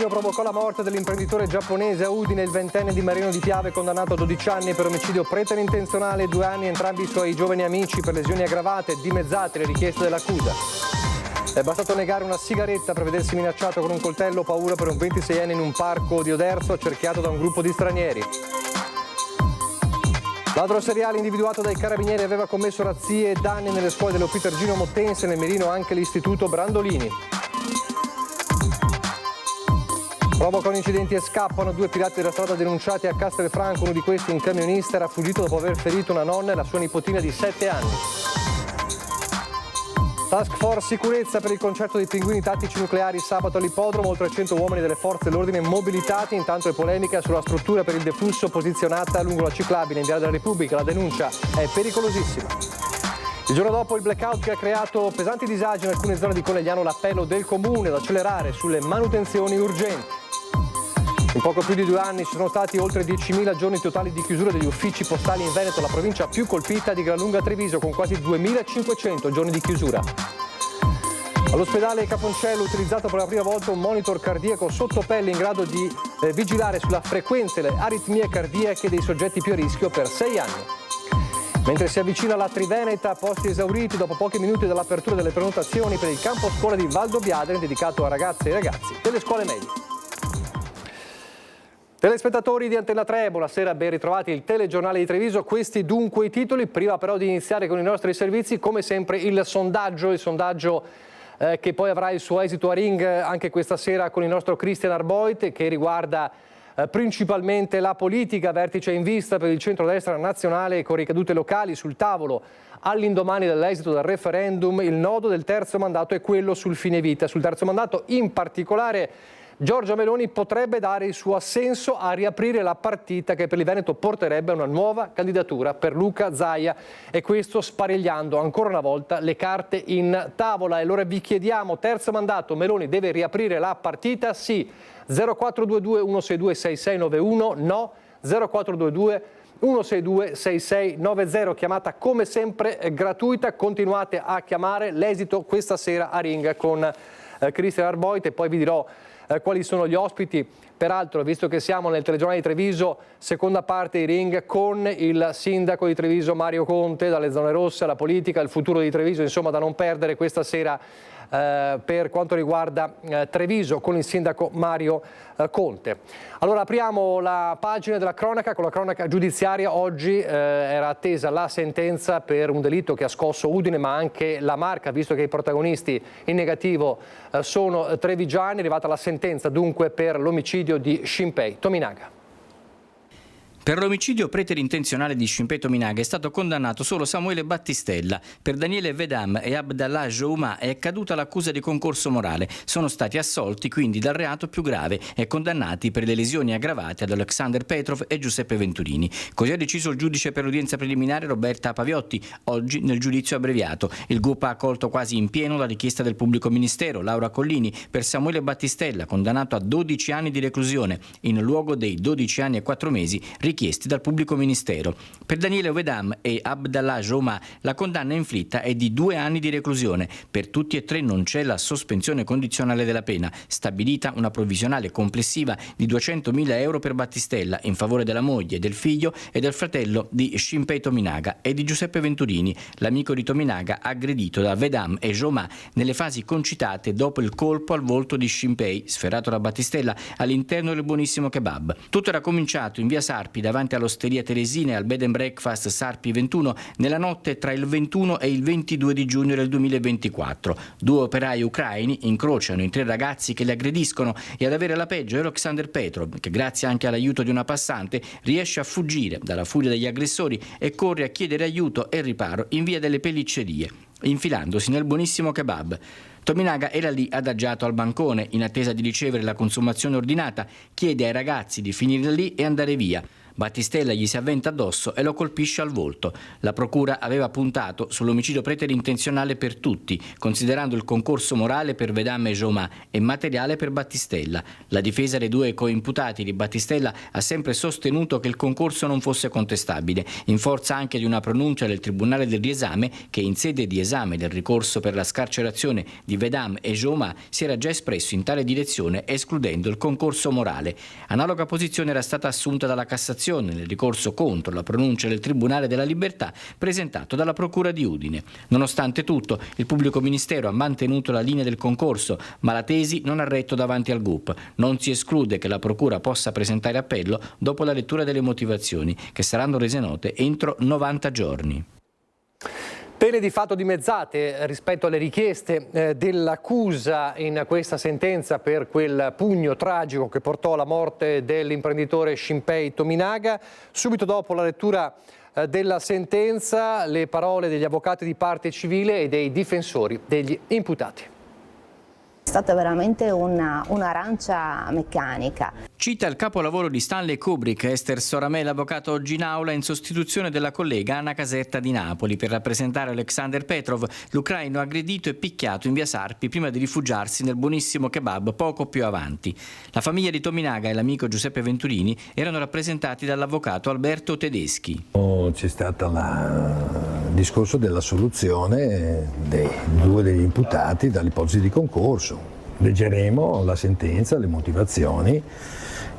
omicidio provocò la morte dell'imprenditore giapponese a Udine, il ventenne di Marino Di Piave, condannato a 12 anni per omicidio preterintenzionale e 2 anni entrambi i suoi giovani amici per lesioni aggravate, dimezzate le richieste dell'accusa. È bastato negare una sigaretta per vedersi minacciato con un coltello, paura per un 26enne in un parco di Oderzo, accerchiato da un gruppo di stranieri. Ladro seriale individuato dai carabinieri aveva commesso razzie e danni nelle scuole dello Pitergino Mottense, nel mirino anche l'istituto Brandolini. Provocano incidenti e scappano 2 pirati della strada denunciati a Castelfranco. Uno di questi, un camionista, era fuggito dopo aver ferito una nonna e la sua nipotina di 7 anni. Task Force sicurezza per il concerto dei pinguini tattici nucleari sabato all'ippodromo, oltre 100 uomini delle forze dell'ordine mobilitati. Intanto è polemica sulla struttura per il deflusso posizionata lungo la ciclabile in Via della Repubblica. La denuncia è pericolosissima. Il giorno dopo il blackout che ha creato pesanti disagi in alcune zone di Conegliano, l'appello del comune ad accelerare sulle manutenzioni urgenti. In poco più di 2 anni ci sono stati oltre 10.000 giorni totali di chiusura degli uffici postali in Veneto, la provincia più colpita di Gran Lunga Treviso, con quasi 2.500 giorni di chiusura. All'ospedale Caponcello, utilizzato per la prima volta un monitor cardiaco sotto pelle in grado di vigilare sulla frequenza e le aritmie cardiache dei soggetti più a rischio per 6 anni. Mentre si avvicina la Triveneta, posti esauriti dopo pochi minuti dall'apertura delle prenotazioni per il campo scuola di Valdobbiadene, dedicato a ragazze e ragazzi delle scuole medie. Telespettatori di Antena 3, buonasera, ben ritrovati, il telegiornale di Treviso. Questi dunque i titoli. Prima però di iniziare con i nostri servizi, come sempre il sondaggio che poi avrà il suo esito a ring anche questa sera con il nostro Christian Arboit, che riguarda principalmente la politica, vertice in vista per il centrodestra nazionale con ricadute locali sul tavolo. All'indomani dell'esito del referendum, il nodo del terzo mandato è quello sul fine vita. Sul terzo mandato in particolare Giorgia Meloni potrebbe dare il suo assenso a riaprire la partita che per il Veneto porterebbe a una nuova candidatura per Luca Zaia, e questo sparigliando ancora una volta le carte in tavola. E allora vi chiediamo, terzo mandato, Meloni deve riaprire la partita? Sì. 0422 162 6691, no. 0422 162 6690, chiamata come sempre gratuita, continuate a chiamare. L'esito questa sera a ring con Christian Arboit, e poi vi dirò quali sono gli ospiti. Peraltro, visto che siamo nel telegiornale di Treviso, seconda parte di ring con il sindaco di Treviso Mario Conte, dalle zone rosse alla politica, il futuro di Treviso, insomma da non perdere questa sera per quanto riguarda Treviso con il sindaco Mario Conte. Allora apriamo la pagina della cronaca con la cronaca giudiziaria. Oggi era attesa la sentenza per un delitto che ha scosso Udine ma anche la Marca, visto che i protagonisti in negativo sono trevigiani. È arrivata la sentenza dunque per l'omicidio di Shinpei Tominaga. Per l'omicidio preterintenzionale di Shinpei Tominaga è stato condannato solo Samuele Battistella. Per Daniele Vedam e Abdallah Jouma è caduta l'accusa di concorso morale. Sono stati assolti quindi dal reato più grave e condannati per le lesioni aggravate ad Alexander Petrov e Giuseppe Venturini. Così ha deciso il giudice per l'udienza preliminare Roberta Paviotti, oggi nel giudizio abbreviato. Il GUP ha accolto quasi in pieno la richiesta del pubblico ministero, Laura Collini, per Samuele Battistella, condannato a 12 anni di reclusione, in luogo dei 12 anni e 4 mesi richiesti dal pubblico ministero. Per Daniele Vedam e Abdallah Jouma la condanna inflitta è di 2 anni di reclusione. Per tutti e 3 non c'è la sospensione condizionale della pena, stabilita una provvisionale complessiva di 200.000 euro per Battistella in favore della moglie, del figlio e del fratello di Shinpei Tominaga e di Giuseppe Venturini, l'amico di Tominaga aggredito da Vedam e Jouma nelle fasi concitate dopo il colpo al volto di Shinpei sferrato da Battistella all'interno del buonissimo kebab. Tutto era cominciato in via Sarpi davanti all'Osteria Teresina e al Bed and Breakfast Sarpi 21 nella notte tra il 21 e il 22 di giugno del 2024. 2 operai ucraini incrociano in 3 ragazzi che li aggrediscono, e ad avere la peggio è Alexander Petrov, che grazie anche all'aiuto di una passante riesce a fuggire dalla furia degli aggressori e corre a chiedere aiuto e riparo in via delle Pelliccerie, infilandosi nel buonissimo kebab. Tominaga era lì adagiato al bancone in attesa di ricevere la consumazione ordinata, chiede ai ragazzi di finire lì e andare via. Battistella gli si avventa addosso e lo colpisce al volto. La procura aveva puntato sull'omicidio preterintenzionale per tutti, considerando il concorso morale per Vedam e Joma e materiale per Battistella. La difesa dei due coimputati di Battistella ha sempre sostenuto che il concorso non fosse contestabile, in forza anche di una pronuncia del Tribunale del riesame che in sede di esame del ricorso per la scarcerazione di Vedam e Joma si era già espresso in tale direzione escludendo il concorso morale. Analoga posizione era stata assunta dalla Cassazione nel ricorso contro la pronuncia del Tribunale della Libertà presentato dalla Procura di Udine. Nonostante tutto, il pubblico ministero ha mantenuto la linea del concorso, ma la tesi non ha retto davanti al GUP. Non si esclude che la Procura possa presentare appello dopo la lettura delle motivazioni, che saranno rese note entro 90 giorni. Pene di fatto dimezzate rispetto alle richieste dell'accusa in questa sentenza per quel pugno tragico che portò alla morte dell'imprenditore Shinpei Tominaga. Subito dopo la lettura della sentenza, le parole degli avvocati di parte civile e dei difensori degli imputati. È stata veramente un'arancia meccanica. Cita il capolavoro di Stanley Kubrick, Esther Soramè, l'avvocato oggi in aula in sostituzione della collega Anna Caserta di Napoli per rappresentare Alexander Petrov, l'ucraino aggredito e picchiato in via Sarpi prima di rifugiarsi nel buonissimo kebab poco più avanti. La famiglia di Tominaga e l'amico Giuseppe Venturini erano rappresentati dall'avvocato Alberto Tedeschi. C'è stato il discorso della soluzione dei due degli imputati dall'ipotesi di concorso. Leggeremo la sentenza, le motivazioni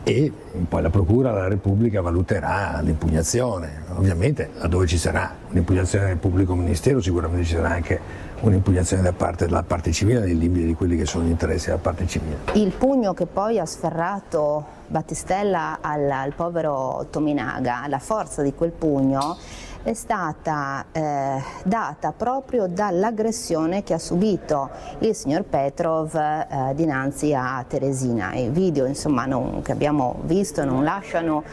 e poi la Procura della Repubblica valuterà l'impugnazione. Ovviamente laddove ci sarà un'impugnazione del pubblico ministero sicuramente ci sarà anche un'impugnazione da parte della parte civile nei limiti di quelli che sono gli interessi della parte civile. Il pugno che poi ha sferrato Battistella al povero Tominaga, la forza di quel pugno è stata data proprio dall'aggressione che ha subito il signor Petrov dinanzi a Teresina. I video insomma, che abbiamo visto non lasciano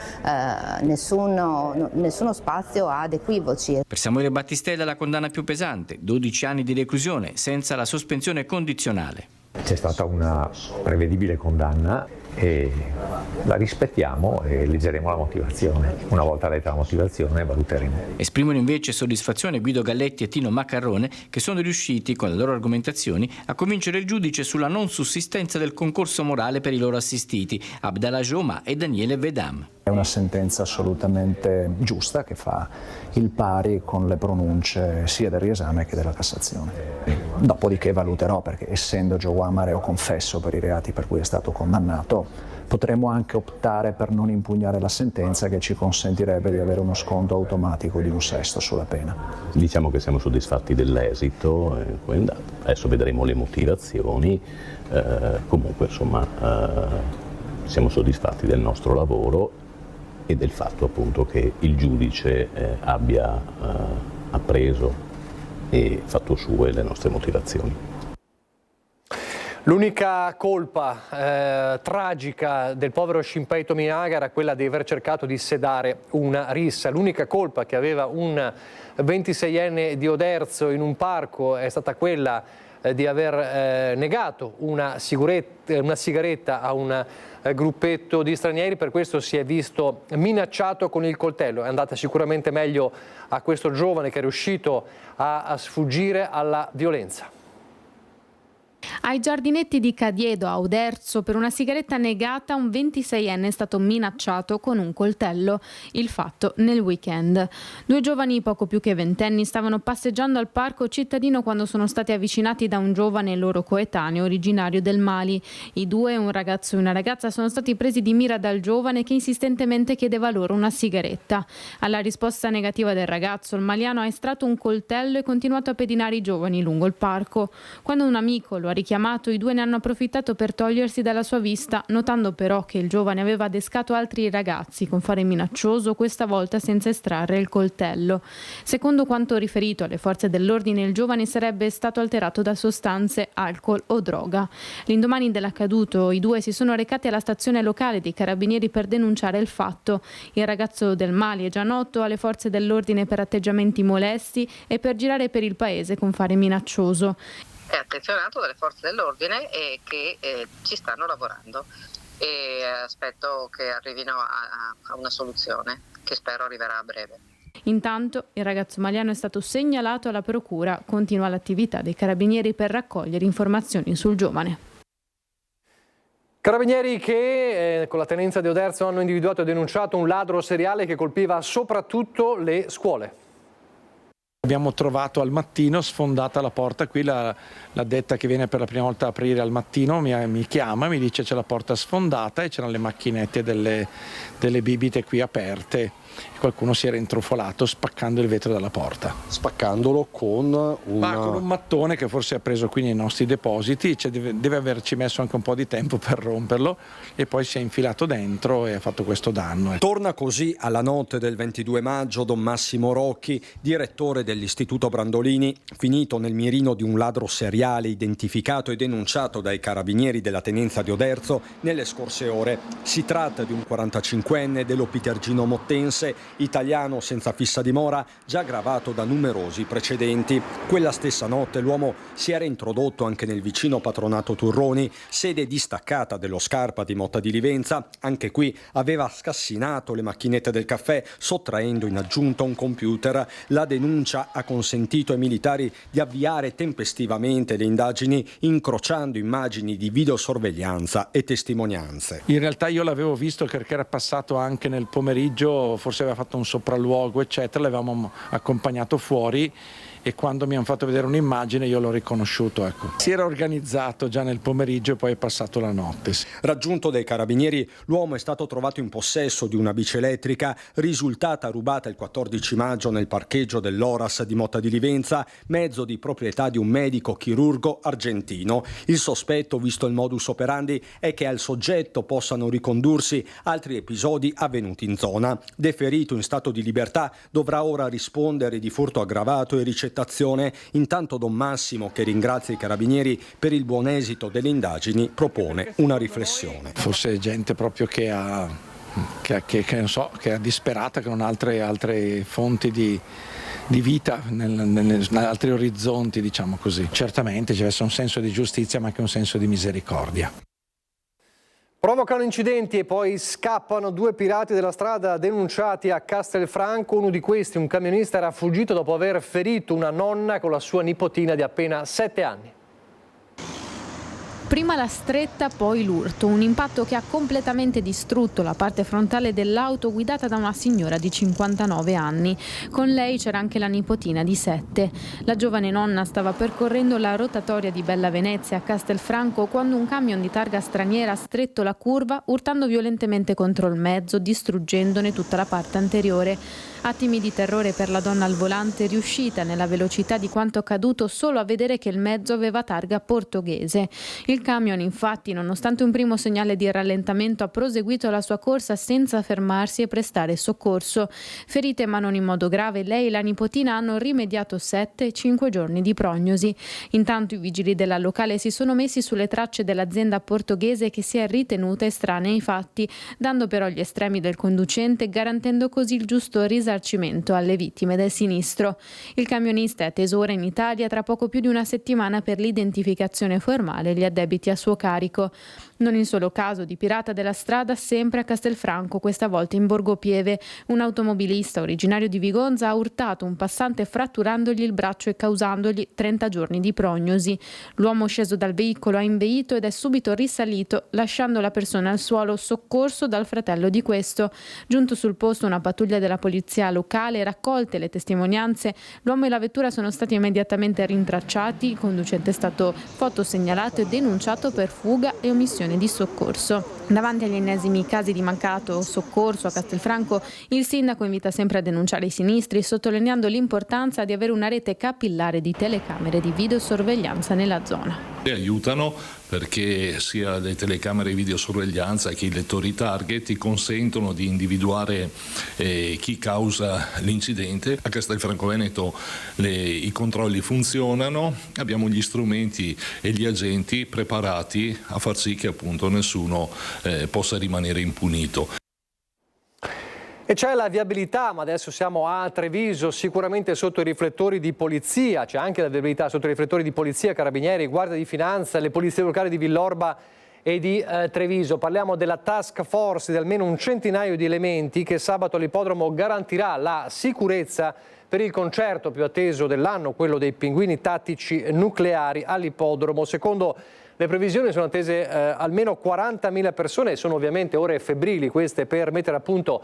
nessuno spazio ad equivoci. Per Samuele Battistella la condanna più pesante, 12 anni di reclusione senza la sospensione condizionale. C'è stata una prevedibile condanna e la rispettiamo e leggeremo la motivazione. Una volta letta la motivazione valuteremo. Esprimono invece soddisfazione Guido Galletti e Tino Maccarrone, che sono riusciti con le loro argomentazioni a convincere il giudice sulla non sussistenza del concorso morale per i loro assistiti, Abdallah Joma e Daniele Vedam. È una sentenza assolutamente giusta che fa il pari con le pronunce sia del riesame che della Cassazione. Dopodiché valuterò, perché essendo Joma reo confesso per i reati per cui è stato condannato, potremmo anche optare per non impugnare la sentenza, che ci consentirebbe di avere uno sconto automatico di 1/6 sulla pena. Diciamo che siamo soddisfatti dell'esito, adesso vedremo le motivazioni, comunque insomma siamo soddisfatti del nostro lavoro e del fatto appunto che il giudice abbia appreso e fatto sue le nostre motivazioni. L'unica colpa tragica del povero Shinpei Tominaga era quella di aver cercato di sedare una rissa. L'unica colpa che aveva un 26enne di Oderzo in un parco è stata quella di aver negato una sigaretta a un gruppetto di stranieri. Per questo si è visto minacciato con il coltello. È andata sicuramente meglio a questo giovane che è riuscito a sfuggire alla violenza. Ai giardinetti di Cadiedo a Oderzo per una sigaretta negata un 26enne è stato minacciato con un coltello. Il fatto nel weekend. Due giovani poco più che ventenni stavano passeggiando al parco cittadino quando sono stati avvicinati da un giovane loro coetaneo originario del Mali. I due, un ragazzo e una ragazza, sono stati presi di mira dal giovane che insistentemente chiedeva loro una sigaretta. Alla risposta negativa del ragazzo, il maliano ha estratto un coltello e continuato a pedinare i giovani lungo il parco. Quando un amico lo ha richiamato, i due ne hanno approfittato per togliersi dalla sua vista, notando però che il giovane aveva adescato altri ragazzi con fare minaccioso, questa volta senza estrarre il coltello. Secondo quanto riferito alle forze dell'ordine, il giovane sarebbe stato alterato da sostanze, alcol o droga. L'indomani dell'accaduto, i due si sono recati alla stazione locale dei carabinieri per denunciare il fatto. Il ragazzo del Mali è già noto alle forze dell'ordine per atteggiamenti molesti e per girare per il paese con fare minaccioso. È attenzionato dalle forze dell'ordine e che ci stanno lavorando. e aspetto che arrivino a una soluzione che spero arriverà a breve. Intanto il ragazzo maliano è stato segnalato alla procura, continua l'attività dei carabinieri per raccogliere informazioni sul giovane. Carabinieri che con la tenenza di Oderzo hanno individuato e denunciato un ladro seriale che colpiva soprattutto le scuole. Abbiamo trovato al mattino sfondata la porta, qui l'addetta che viene per la prima volta a aprire al mattino mi chiama, mi dice c'è la porta sfondata e c'erano le macchinette delle bibite qui aperte. Qualcuno si era intrufolato spaccando il vetro della porta. Spaccandolo con un mattone che forse ha preso qui nei nostri depositi, cioè deve averci messo anche un po' di tempo per romperlo e poi si è infilato dentro e ha fatto questo danno. Torna così alla notte del 22 maggio Don Massimo Rocchi, direttore dell'Istituto Brandolini, finito nel mirino di un ladro seriale identificato e denunciato dai carabinieri della tenenza di Oderzo nelle scorse ore. Si tratta di un 45enne dell'Opitergino Mottense, italiano senza fissa dimora, già gravato da numerosi precedenti. Quella stessa notte l'uomo si era introdotto anche nel vicino patronato Turroni, sede distaccata dello Scarpa di Motta di Livenza. Anche qui aveva scassinato le macchinette del caffè, sottraendo in aggiunta un computer. La denuncia ha consentito ai militari di avviare tempestivamente le indagini, incrociando immagini di videosorveglianza e testimonianze. In realtà io l'avevo visto perché era passato anche nel pomeriggio, forse aveva fatto un sopralluogo eccetera, l'avevamo accompagnato fuori e quando mi hanno fatto vedere un'immagine io l'ho riconosciuto. Ecco. Si era organizzato già nel pomeriggio e poi è passato la notte. Raggiunto dai carabinieri, l'uomo è stato trovato in possesso di una bici elettrica risultata rubata il 14 maggio nel parcheggio dell'Oras di Motta di Livenza, mezzo di proprietà di un medico chirurgo argentino. Il sospetto, visto il modus operandi, è che al soggetto possano ricondursi altri episodi avvenuti in zona. Deferito in stato di libertà, dovrà ora rispondere di furto aggravato e ricettazione. Intanto Don Massimo, che ringrazia i carabinieri per il buon esito delle indagini, propone una riflessione. Forse gente proprio che non so, che è disperata, che non ha altre fonti di vita, altri orizzonti, diciamo così. Certamente ci deve essere un senso di giustizia ma anche un senso di misericordia. Provocano incidenti e poi scappano due pirati della strada denunciati a Castelfranco. Uno di questi, un camionista, era fuggito dopo aver ferito una nonna con la sua nipotina di appena 7 anni. Prima la stretta, poi l'urto, un impatto che ha completamente distrutto la parte frontale dell'auto guidata da una signora di 59 anni. Con lei c'era anche la nipotina di 7. La giovane nonna stava percorrendo la rotatoria di Bella Venezia a Castelfranco quando un camion di targa straniera ha stretto la curva, urtando violentemente contro il mezzo, distruggendone tutta la parte anteriore. Attimi di terrore per la donna al volante, riuscita nella velocità di quanto accaduto solo a vedere che il mezzo aveva targa portoghese. Il camion, infatti, nonostante un primo segnale di rallentamento, ha proseguito la sua corsa senza fermarsi e prestare soccorso. Ferite ma non in modo grave, lei e la nipotina hanno rimediato 7 e 5 giorni di prognosi. Intanto i vigili della locale si sono messi sulle tracce dell'azienda portoghese che si è ritenuta estranea ai fatti, dando però gli estremi del conducente e garantendo così il giusto risarcimento alle vittime del sinistro. Il camionista è atteso ora in Italia, tra poco più di una settimana per l'identificazione formale e gli addebiti a suo carico. Non il solo caso di pirata della strada, sempre a Castelfranco, questa volta in Borgo Pieve. Un automobilista originario di Vigonza ha urtato un passante fratturandogli il braccio e causandogli 30 giorni di prognosi. L'uomo sceso dal veicolo ha inveito ed è subito risalito, lasciando la persona al suolo, soccorso dal fratello di questo. Giunto sul posto una pattuglia della polizia locale, raccolte le testimonianze, l'uomo e la vettura sono stati immediatamente rintracciati, il conducente è stato fotosegnalato e denunciato per fuga e omissione di soccorso. Davanti agli ennesimi casi di mancato soccorso a Castelfranco, il sindaco invita sempre a denunciare i sinistri, sottolineando l'importanza di avere una rete capillare di telecamere di videosorveglianza nella zona. Aiutano perché sia le telecamere di videosorveglianza che i lettori target ti consentono di individuare chi causa l'incidente. A Castelfranco Veneto i controlli funzionano, abbiamo gli strumenti e gli agenti preparati a far sì che appunto nessuno possa rimanere impunito. E c'è la viabilità, ma adesso siamo a Treviso, sicuramente sotto i riflettori di polizia, c'è anche la viabilità sotto i riflettori di polizia, carabinieri, guardia di finanza, le polizie locali di Villorba e di Treviso. Parliamo della task force di almeno un centinaio di elementi che sabato all'ippodromo garantirà la sicurezza per il concerto più atteso dell'anno, quello dei pinguini tattici nucleari all'ippodromo. Secondo le previsioni sono attese almeno 40.000 persone e sono ovviamente ore febbrili queste per mettere a punto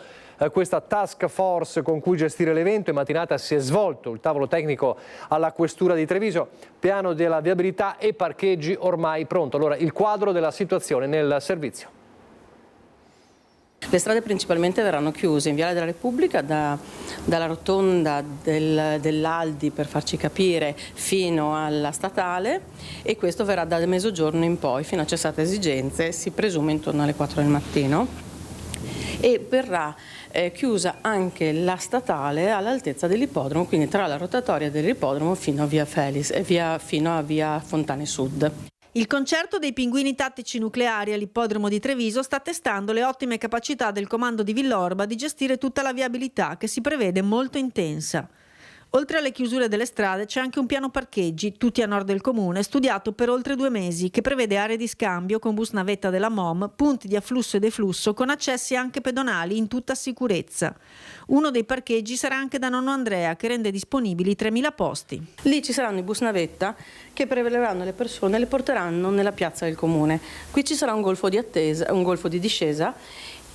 questa task force con cui gestire l'evento. In mattinata si è svolto il tavolo tecnico alla Questura di Treviso, piano della viabilità e parcheggi ormai pronto. Allora il quadro della situazione nel servizio. Le strade principalmente verranno chiuse in Viale della Repubblica dalla rotonda dell'Aldi, per farci capire, fino alla statale, e questo verrà dal mezzogiorno in poi fino a cessate esigenze, si presume intorno alle 4 del mattino, e verrà chiusa anche la statale all'altezza dell'ippodromo, quindi tra la rotatoria dell'ippodromo fino a via Felis e fino a via Fontane Sud. Il concerto dei pinguini tattici nucleari all'ippodromo di Treviso sta testando le ottime capacità del comando di Villorba di gestire tutta la viabilità, che si prevede molto intensa. Oltre alle chiusure delle strade c'è anche un piano parcheggi, tutti a nord del comune, studiato per oltre 2 mesi, che prevede aree di scambio con bus navetta della MOM, punti di afflusso e deflusso con accessi anche pedonali in tutta sicurezza. Uno dei parcheggi sarà anche da Nonno Andrea, che rende disponibili 3.000 posti. Lì ci saranno i bus navetta che preleveranno le persone e le porteranno nella piazza del comune. Qui ci sarà un golfo di attesa, un golfo di discesa,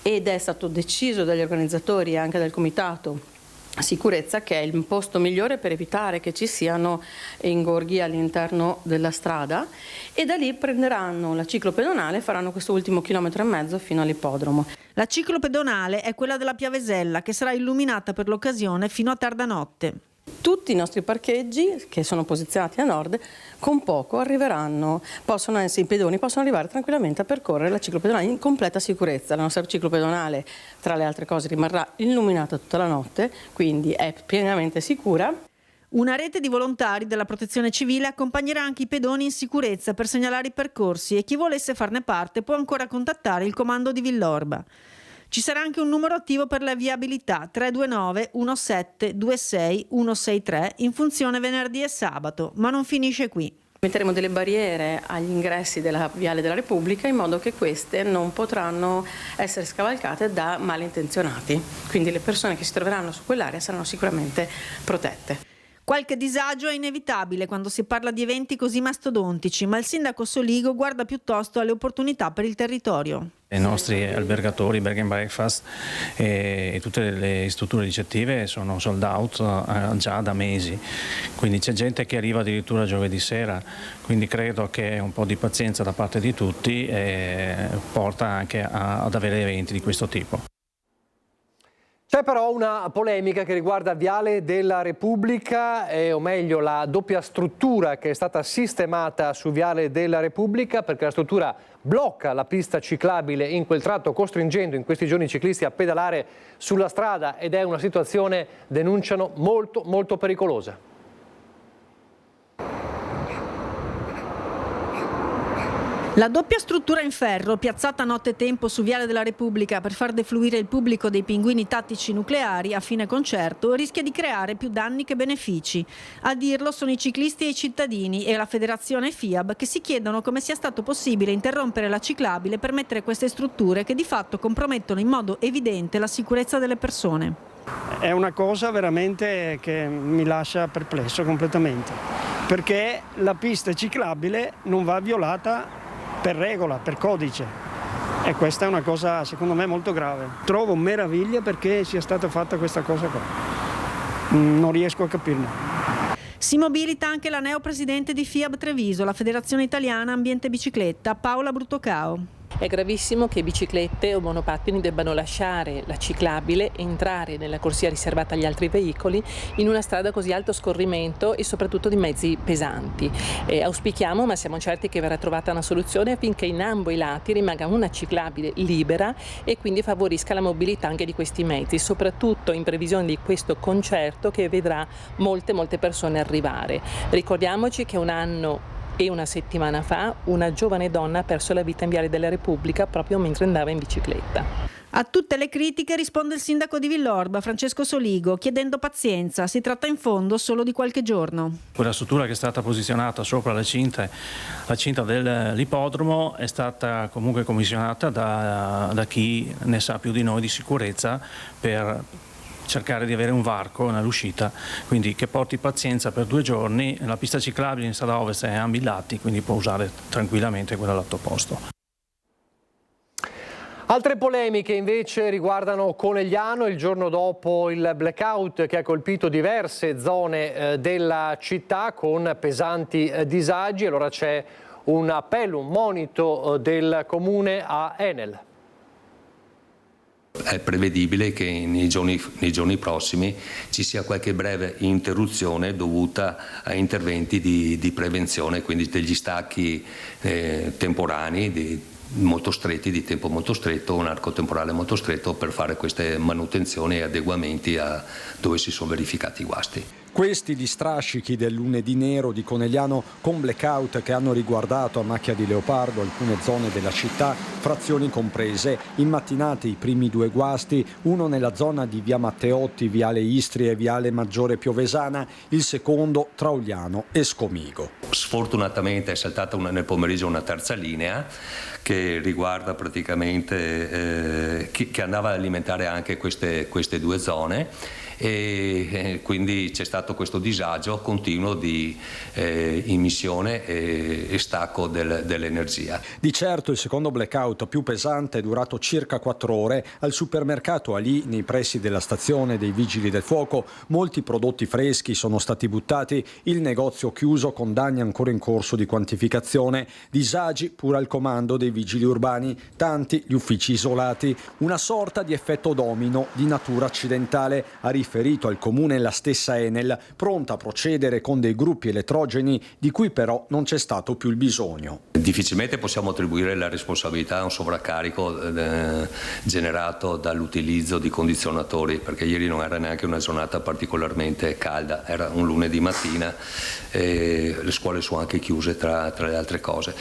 ed è stato deciso dagli organizzatori e anche dal comitato sicurezza che è il posto migliore per evitare che ci siano ingorghi all'interno della strada, e da lì prenderanno la ciclopedonale e faranno questo ultimo 1,5 chilometri fino all'ippodromo. La ciclopedonale è quella della Piavesella, che sarà illuminata per l'occasione fino a tarda notte. Tutti i nostri parcheggi, che sono posizionati a nord, con poco arriveranno, i pedoni possono arrivare tranquillamente a percorrere la ciclopedonale in completa sicurezza. La nostra ciclopedonale, tra le altre cose, rimarrà illuminata tutta la notte, quindi è pienamente sicura. Una rete di volontari della Protezione Civile accompagnerà anche i pedoni in sicurezza per segnalare i percorsi, e chi volesse farne parte può ancora contattare il comando di Villorba. Ci sarà anche un numero attivo per la viabilità 329 17 26 163 in funzione venerdì e sabato, ma non finisce qui. Metteremo delle barriere agli ingressi della Viale della Repubblica in modo che queste non potranno essere scavalcate da malintenzionati, quindi le persone che si troveranno su quell'area saranno sicuramente protette. Qualche disagio è inevitabile quando si parla di eventi così mastodontici, ma il sindaco Soligo guarda piuttosto alle opportunità per il territorio. I nostri albergatori, bed and breakfast e tutte le strutture ricettive sono sold out già da mesi, quindi c'è gente che arriva addirittura giovedì sera, quindi credo che un po' di pazienza da parte di tutti porta anche ad avere eventi di questo tipo. C'è però una polemica che riguarda Viale della Repubblica, o meglio la doppia struttura che è stata sistemata su Viale della Repubblica, perché la struttura blocca la pista ciclabile in quel tratto, costringendo in questi giorni i ciclisti a pedalare sulla strada, ed è una situazione, denunciano, molto molto pericolosa. La doppia struttura in ferro, piazzata nottetempo su Viale della Repubblica per far defluire il pubblico dei pinguini tattici nucleari a fine concerto, rischia di creare più danni che benefici. A dirlo sono i ciclisti e i cittadini e la federazione FIAB, che si chiedono come sia stato possibile interrompere la ciclabile per mettere queste strutture che di fatto compromettono in modo evidente la sicurezza delle persone. È una cosa veramente che mi lascia perplesso completamente, perché la pista ciclabile non va violata per regola, per codice, e questa è una cosa secondo me molto grave. Trovo meraviglia perché sia stata fatta questa cosa qua, non riesco a capirlo. Si mobilita anche la neopresidente di FIAB Treviso, la Federazione Italiana Ambiente Bicicletta, Paola Bruttocao. È gravissimo che biciclette o monopattini debbano lasciare la ciclabile e entrare nella corsia riservata agli altri veicoli in una strada così alto scorrimento e soprattutto di mezzi pesanti. Auspichiamo, ma siamo certi che verrà trovata una soluzione affinché in ambo i lati rimanga una ciclabile libera e quindi favorisca la mobilità anche di questi mezzi, soprattutto in previsione di questo concerto che vedrà molte persone arrivare. Ricordiamoci che 1 anno e 1 settimana fa una giovane donna ha perso la vita in Viale della Repubblica proprio mentre andava in bicicletta. A tutte le critiche risponde il sindaco di Villorba, Francesco Soligo, chiedendo pazienza. Si tratta in fondo solo di qualche giorno. Quella struttura che è stata posizionata sopra la cinta dell'ipodromo è stata comunque commissionata da chi ne sa più di noi di sicurezza per cercare di avere un varco nell'uscita, quindi che porti pazienza per 2 giorni. La pista ciclabile in strada ovest è a ambi i lati, quindi può usare tranquillamente quella lato opposto. Altre polemiche invece riguardano Conegliano, il giorno dopo il blackout che ha colpito diverse zone della città con pesanti disagi. Allora c'è un appello, un monito del comune a Enel. È prevedibile che nei giorni prossimi ci sia qualche breve interruzione dovuta a interventi di prevenzione, quindi degli stacchi temporanei molto stretti, di tempo molto stretto, un arco temporale molto stretto per fare queste manutenzioni e adeguamenti a dove si sono verificati i guasti. Questi gli strascichi del lunedì nero di Conegliano con blackout che hanno riguardato a macchia di leopardo alcune zone della città, frazioni comprese, immattinati i primi 2 guasti, uno nella zona di via Matteotti, viale Istria e viale Maggiore Piovesana, il secondo tra Ugliano e Scomigo. Sfortunatamente è saltata nel pomeriggio una terza linea che riguarda praticamente che andava ad alimentare anche queste 2 zone. E quindi c'è stato questo disagio continuo di emissione e stacco dell'energia. Di certo il secondo blackout più pesante è durato circa 4 ore. Al supermercato Ali, nei pressi della stazione dei Vigili del Fuoco, molti prodotti freschi sono stati buttati, il negozio chiuso con danni ancora in corso di quantificazione, disagi pure al comando dei vigili urbani, tanti gli uffici isolati, una sorta di effetto domino di natura accidentale, ha riferito al comune la stessa Enel, pronta a procedere con dei gruppi elettrogeni di cui però non c'è stato più il bisogno. Difficilmente possiamo attribuire la responsabilità a un sovraccarico generato dall'utilizzo di condizionatori, perché ieri non era neanche una giornata particolarmente calda, era un lunedì mattina e le scuole sono anche chiuse tra le altre cose.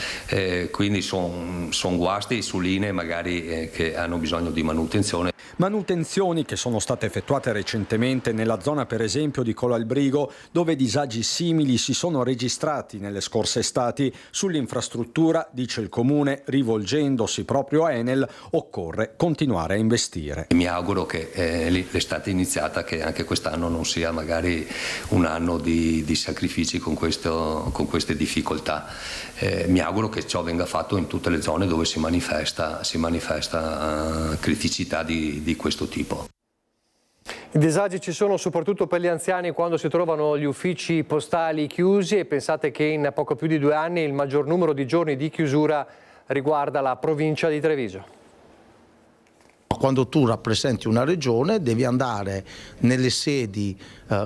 Quindi sono guasti su linee magari che hanno bisogno di manutenzione. Manutenzioni che sono state effettuate recentemente nella zona per esempio di Colalbrigo, dove disagi simili si sono registrati nelle scorse estati. Sull'infrastruttura, dice il comune, rivolgendosi proprio a Enel, occorre continuare a investire. Mi auguro che l'estate iniziata, che anche quest'anno non sia magari un anno di sacrifici con queste difficoltà. Mi auguro che ciò venga fatto in tutte le zone dove si manifesta criticità di questo tipo. I disagi ci sono soprattutto per gli anziani quando si trovano gli uffici postali chiusi, e pensate che in poco più di 2 anni il maggior numero di giorni di chiusura riguarda la provincia di Treviso. Quando tu rappresenti una regione devi andare nelle sedi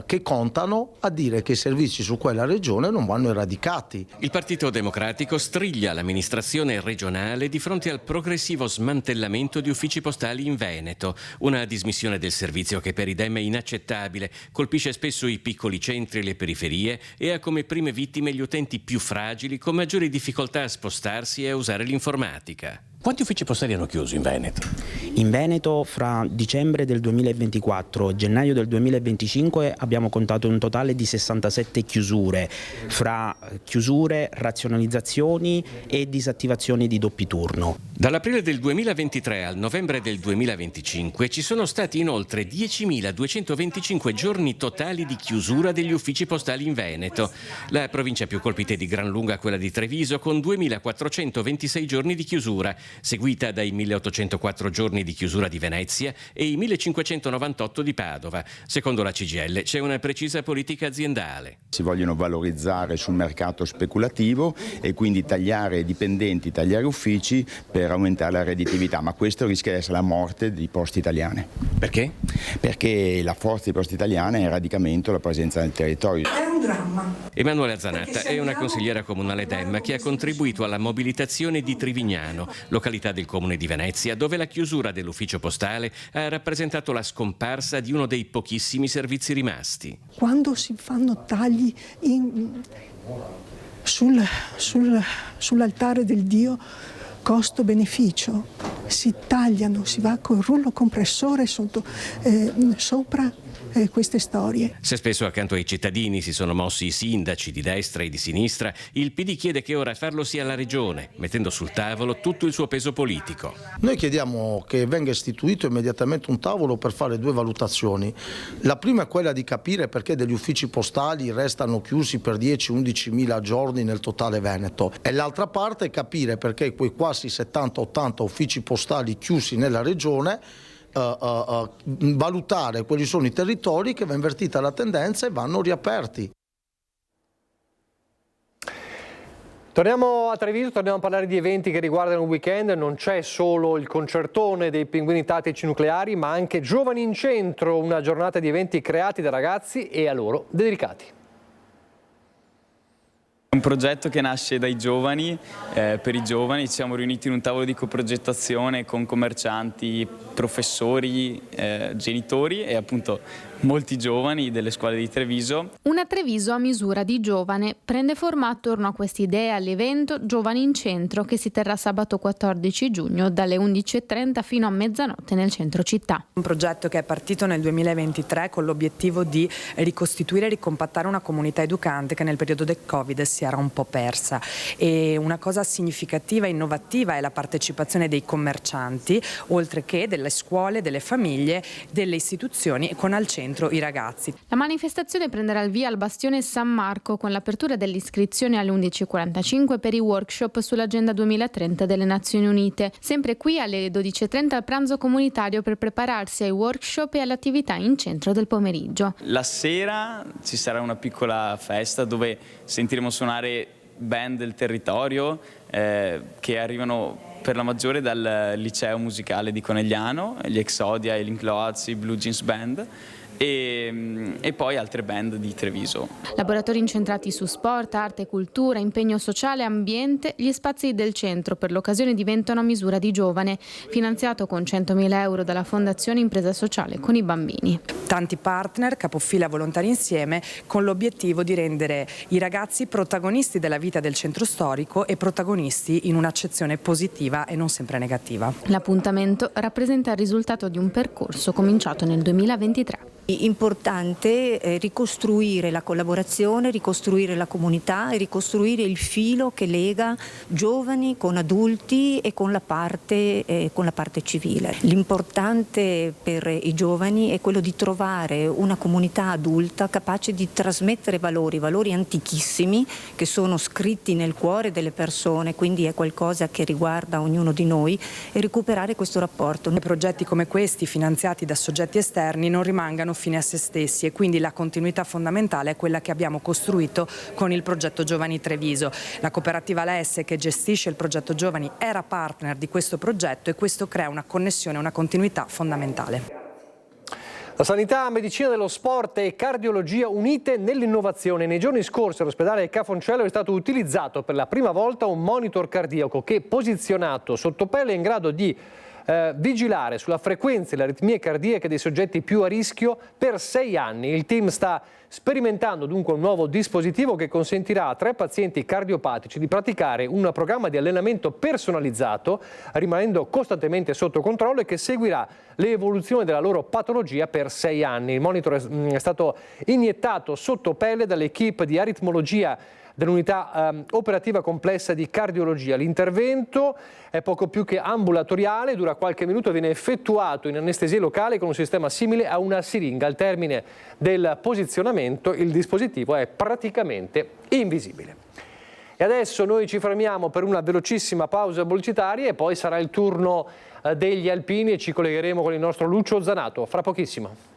che contano a dire che i servizi su quella regione non vanno eradicati. Il Partito Democratico striglia l'amministrazione regionale di fronte al progressivo smantellamento di uffici postali in Veneto, una dismissione del servizio che per i Dem è inaccettabile, colpisce spesso i piccoli centri e le periferie e ha come prime vittime gli utenti più fragili con maggiori difficoltà a spostarsi e a usare l'informatica. Quanti uffici postali hanno chiuso in Veneto? In Veneto fra dicembre del 2024 e gennaio del 2025 abbiamo contato un totale di 67 chiusure, fra chiusure, razionalizzazioni e disattivazioni di doppi turno. Dall'aprile del 2023 al novembre del 2025 ci sono stati inoltre 10.225 giorni totali di chiusura degli uffici postali in Veneto. La provincia più colpita è di gran lunga quella di Treviso, con 2.426 giorni di chiusura, seguita dai 1.804 giorni di chiusura di Venezia e i 1.598 di Padova. Secondo la CGIL c'è una precisa politica aziendale. Si vogliono valorizzare sul mercato speculativo e quindi tagliare dipendenti, tagliare uffici per aumentare la redditività, ma questo rischia di essere la morte di Poste Italiane. Perché? Perché la forza di Poste Italiane è il radicamento, la presenza nel territorio. È un dramma. Emanuela Zanatta è una consigliera comunale Dem che ha contribuito alla mobilitazione di Trivignano, località del comune di Venezia, dove la chiusura dell'ufficio postale ha rappresentato la scomparsa di uno dei pochissimi servizi rimasti. Quando si fanno tagli sull'altare del Dio costo-beneficio, si tagliano, si va col rullo compressore sopra queste storie. Se spesso accanto ai cittadini si sono mossi i sindaci di destra e di sinistra, il PD chiede che ora farlo sia la Regione, mettendo sul tavolo tutto il suo peso politico. Noi chiediamo che venga istituito immediatamente un tavolo per fare 2 valutazioni. La prima è quella di capire perché degli uffici postali restano chiusi per 10-11 mila giorni nel totale Veneto, e l'altra parte è capire perché quei quasi 70-80 uffici postali chiusi nella Regione valutare quali sono i territori che va invertita la tendenza e vanno riaperti. Torniamo a Treviso, torniamo a parlare di eventi che riguardano il weekend. Non c'è solo il concertone dei pinguini tattici nucleari, ma anche Giovani in Centro, una giornata di eventi creati da ragazzi e a loro dedicati. È un progetto che nasce dai giovani, per i giovani. Ci siamo riuniti in un tavolo di coprogettazione con commercianti, professori, genitori e appunto molti giovani delle scuole di Treviso. Una Treviso a misura di giovane prende forma attorno a quest'idea l'evento Giovani in Centro, che si terrà sabato 14 giugno dalle 11:30 fino a mezzanotte nel centro città. Un progetto che è partito nel 2023 con l'obiettivo di ricostituire e ricompattare una comunità educante che nel periodo del Covid si era un po' persa, e una cosa significativa e innovativa è la partecipazione dei commercianti, oltre che delle scuole, delle famiglie, delle istituzioni, con al centro i ragazzi. La manifestazione prenderà il via al Bastione San Marco con l'apertura dell'iscrizione alle 11:45 per i workshop sull'Agenda 2030 delle Nazioni Unite. Sempre qui alle 12:30 al pranzo comunitario per prepararsi ai workshop e alle attività in centro del pomeriggio. La sera ci sarà una piccola festa dove sentiremo suonare band del territorio che arrivano per la maggiore dal liceo musicale di Conegliano, gli Exodia, i Linkloads, i Blue Jeans Band e poi altre band di Treviso. Laboratori incentrati su sport, arte, cultura, impegno sociale, ambiente. Gli spazi del centro per l'occasione diventano a misura di giovane, finanziato con 100.000 euro dalla Fondazione Impresa Sociale con i bambini. Tanti partner, capofila, volontari insieme, con l'obiettivo di rendere i ragazzi protagonisti della vita del centro storico e protagonisti in un'accezione positiva e non sempre negativa. L'appuntamento rappresenta il risultato di un percorso cominciato nel 2023. Importante ricostruire la collaborazione, ricostruire la comunità e ricostruire il filo che lega giovani con adulti e con la parte civile. L'importante per i giovani è quello di trovare una comunità adulta capace di trasmettere valori antichissimi che sono scritti nel cuore delle persone, quindi è qualcosa che riguarda ognuno di noi, e recuperare questo rapporto. Progetti come questi, finanziati da soggetti esterni, non rimangano fine a se stessi, e quindi la continuità fondamentale è quella che abbiamo costruito con il progetto Giovani Treviso. La cooperativa LES, che gestisce il progetto Giovani, era partner di questo progetto, e questo crea una connessione, una continuità fondamentale. La sanità, medicina dello sport e cardiologia unite nell'innovazione. Nei giorni scorsi all'ospedale Cafoncello è stato utilizzato per la prima volta un monitor cardiaco che, posizionato sotto pelle, è in grado di vigilare sulla frequenza e le aritmie cardiache dei soggetti più a rischio per 6 anni. Il team sta sperimentando dunque un nuovo dispositivo che consentirà a 3 pazienti cardiopatici di praticare un programma di allenamento personalizzato, rimanendo costantemente sotto controllo, e che seguirà l'evoluzione della loro patologia per 6 anni. Il monitor è stato iniettato sotto pelle dall'equipe di aritmologia dell'unità operativa complessa di cardiologia. L'intervento è poco più che ambulatoriale, dura qualche minuto e viene effettuato in anestesia locale con un sistema simile a una siringa. Al termine del posizionamento il dispositivo è praticamente invisibile. E adesso noi ci fermiamo per una velocissima pausa pubblicitaria e poi sarà il turno degli alpini e ci collegheremo con il nostro Lucio Zanato fra pochissimo.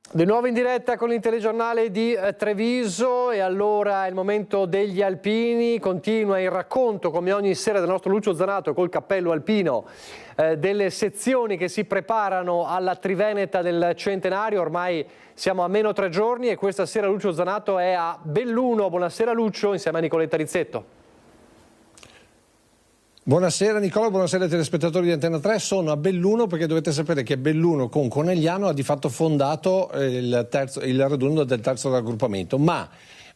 Di nuovo in diretta con il telegiornale di Treviso, e allora è il momento degli alpini. Continua il racconto, come ogni sera, del nostro Lucio Zanato col cappello alpino, delle sezioni che si preparano alla Triveneta del centenario. Ormai siamo a meno 3 giorni e questa sera Lucio Zanato è a Belluno. Buonasera Lucio, insieme a Nicoletta Rizzetto. Buonasera Nicola, buonasera ai telespettatori di Antena 3. Sono a Belluno perché dovete sapere che Belluno con Conegliano ha di fatto fondato il raduno del terzo raggruppamento, ma